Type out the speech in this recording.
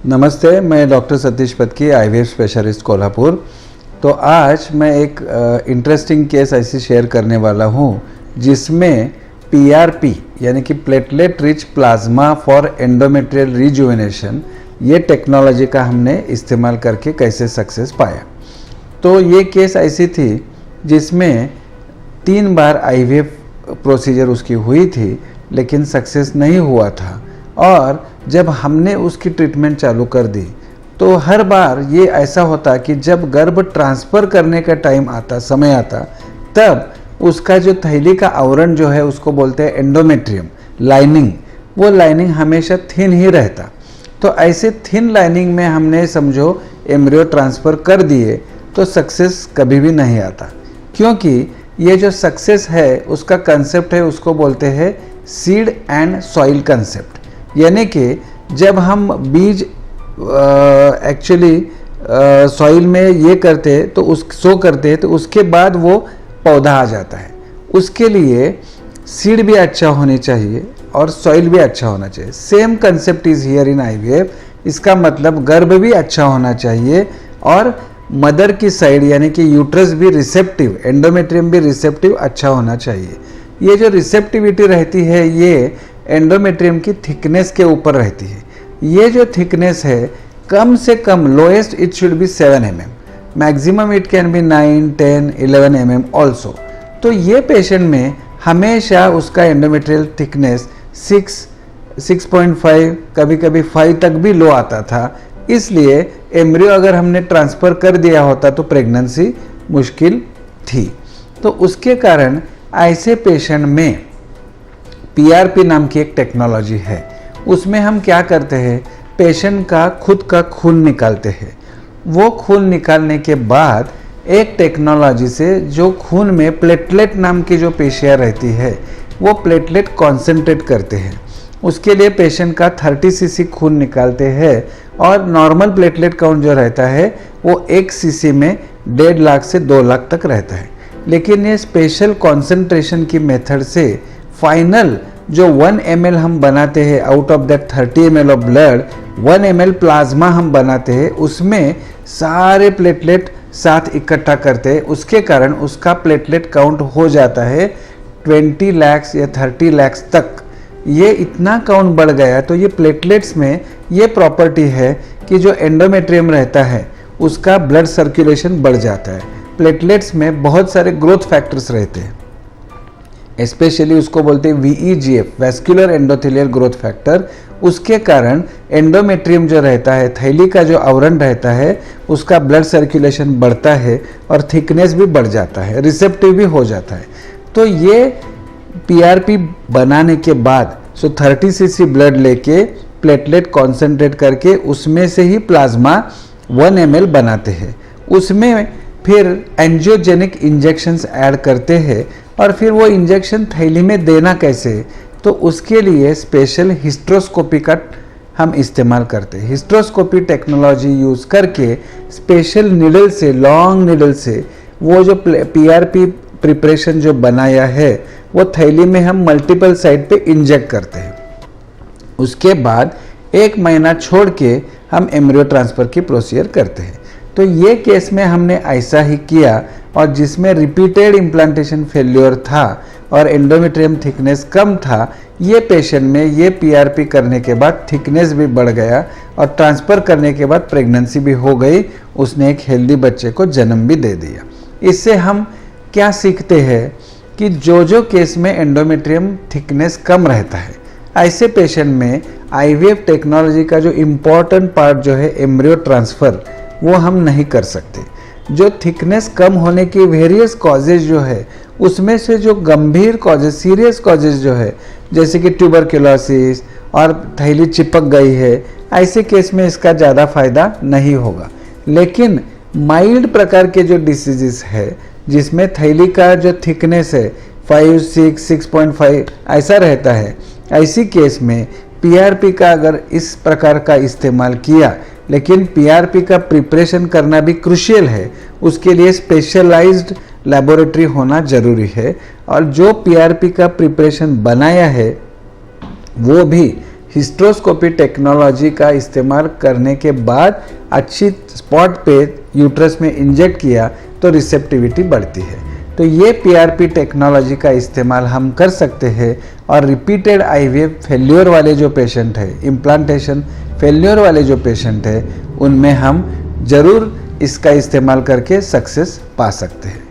नमस्ते, मैं doctor Satish Patki, IVF specialist Kolhapur. तो आज मैं एक इंटरेस्टिंग केस ऐसी शेयर करने वाला हूँ जिसमें पीआरपी यानी कि platelet rich plasma for endometrial rejuvenation, ये टेक्नोलॉजी का हमने इस्तेमाल करके कैसे सक्सेस पाया। तो ये केस ऐसी थी जिसमें 3 बार आईवीएफ प्रोसीजर उसकी हुई थी लेकिन सक्सेस नहीं हुआ था, और जब हमने उसकी ट्रीटमेंट चालू कर दी तो हर बार ये ऐसा होता कि जब गर्भ ट्रांसफ़र करने का समय आता तब उसका जो थैली का आवरण जो है उसको बोलते हैं एंडोमेट्रियम लाइनिंग, वो लाइनिंग हमेशा थिन ही रहता। तो ऐसे थिन लाइनिंग में हमने समझो एम्ब्रियो ट्रांसफ़र कर दिए तो सक्सेस कभी भी नहीं आता, क्योंकि ये जो सक्सेस है उसका कंसेप्ट है, उसको बोलते हैं सीड एंड सॉइल कंसेप्ट। यानी कि जब हम बीज एक्चुअली सॉइल में ये करते तो सो करते तो उसके बाद वो पौधा आ जाता है। उसके लिए सीड भी अच्छा होनी चाहिए और सॉइल भी अच्छा होना चाहिए। Same concept is here in IVF. इसका मतलब गर्भ भी अच्छा होना चाहिए और मदर की साइड यानी कि यूट्रस भी रिसेप्टिव, एंडोमेट्रियम भी रिसेप्टिव अच्छा होना चाहिए। ये जो रिसेप्टिविटी रहती है ये एंडोमेट्रियम की थिकनेस के ऊपर रहती है। ये जो थिकनेस है कम से कम lowest it should be 7 mm, maximum it can be 9, 10, 11 mm also. तो ये पेशेंट में हमेशा उसका एंडोमेट्रियल थिकनेस 6.5, कभी कभी 5 तक भी लो आता था। इसलिए एम्ब्रियो अगर हमने ट्रांसफ़र कर दिया होता तो प्रेगनेंसी मुश्किल थी। तो उसके कारण ऐसे पेशेंट में पीआरपी नाम की एक टेक्नोलॉजी है। उसमें हम क्या करते हैं, पेशेंट का खुद का खून निकालते हैं। वो खून निकालने के बाद एक टेक्नोलॉजी से जो खून में प्लेटलेट नाम की जो पेशियाँ रहती है वो प्लेटलेट कॉन्सेंट्रेट करते हैं। उसके लिए पेशेंट का 30 cc खून निकालते हैं और नॉर्मल प्लेटलेट काउंट जो रहता है वो 1 cc में 1.5 लाख से 2 लाख तक रहता है। लेकिन ये स्पेशल कॉन्सेंट्रेशन की मेथड से फाइनल जो 1 ml हम बनाते हैं, out of that 30 ml of blood 1 ml plasma हम बनाते हैं, उसमें सारे प्लेटलेट साथ इकट्ठा करते हैं। उसके कारण उसका प्लेटलेट काउंट हो जाता है 20 lakhs या 30 lakhs तक। ये इतना काउंट बढ़ गया। तो ये प्लेटलेट्स में ये प्रॉपर्टी है कि जो एंडोमेट्रियम रहता है उसका ब्लड सर्कुलेशन बढ़ जाता है। प्लेटलेट्स में बहुत सारे ग्रोथ फैक्टर्स रहते हैं, स्पेशली उसको बोलते हैं VEGF, vascular endothelial growth factor. उसके कारण एंडोमेट्रियम जो रहता है, थैली का जो आवरण रहता है, उसका ब्लड सर्कुलेशन बढ़ता है और थिकनेस भी बढ़ जाता है, रिसेप्टिव भी हो जाता है। तो ये पीआरपी बनाने के बाद 30 cc ब्लड लेके प्लेटलेट कॉन्सेंट्रेट करके उसमें से ही प्लाज्मा 1 ml बनाते हैं। उसमें फिर एंजियोजेनिक इंजेक्शंस ऐड करते हैं और फिर वो इंजेक्शन थैली में देना कैसे, तो उसके लिए स्पेशल हिस्ट्रोस्कोपी का हम इस्तेमाल करते हैं। हिस्ट्रोस्कोपी टेक्नोलॉजी यूज़ करके स्पेशल निडल से, लॉन्ग निडल से वो जो पीआरपी प्रिपरेशन जो बनाया है वो थैली में हम मल्टीपल साइड पे इंजेक्ट करते हैं। उसके बाद 1 महीना छोड़ के हम एम्ब्रियो ट्रांसफ़र की प्रोसीजर करते हैं। तो ये केस में हमने ऐसा ही किया, और जिसमें रिपीटेड इम्प्लांटेशन फेल्योर था और एंडोमेट्रियम थिकनेस कम था, ये पेशेंट में ये पीआरपी करने के बाद थिकनेस भी बढ़ गया और ट्रांसफ़र करने के बाद प्रेगनेंसी भी हो गई। उसने एक हेल्दी बच्चे को जन्म भी दे दिया। इससे हम क्या सीखते हैं कि जो केस में एंडोमेट्रियम थिकनेस कम रहता है, ऐसे पेशेंट में आईवीएफ टेक्नोलॉजी का जो इम्पॉर्टेंट पार्ट जो है एम्ब्रियो ट्रांसफ़र, वो हम नहीं कर सकते। जो थिकनेस कम होने की वेरियस कॉजेज जो है उसमें से जो गंभीर कॉजेज, सीरियस कॉजेज जो है, जैसे कि ट्यूबरक्लोसिस और थैली चिपक गई है, ऐसे केस में इसका ज़्यादा फायदा नहीं होगा। लेकिन माइल्ड प्रकार के जो डिसीजेस है जिसमें थैली का जो थिकनेस है 5, 6, 6.5 ऐसा रहता है, ऐसी केस में पीआरपी का अगर इस प्रकार का इस्तेमाल किया, लेकिन पीआरपी का प्रिपरेशन करना भी क्रूशियल है, उसके लिए स्पेशलाइज्ड लैबोरेटरी होना जरूरी है। और जो पीआरपी का प्रिपरेशन बनाया है वो भी हिस्ट्रोस्कोपी टेक्नोलॉजी का इस्तेमाल करने के बाद अच्छी स्पॉट पे यूट्रस में इंजेक्ट किया तो रिसेप्टिविटी बढ़ती है। तो ये PRP टेक्नोलॉजी का इस्तेमाल हम कर सकते हैं और रिपीटेड IVF फेल्योर वाले जो पेशेंट है, इम्प्लांटेशन फेल्योर वाले जो पेशेंट है, उनमें हम ज़रूर इसका इस्तेमाल करके सक्सेस पा सकते हैं।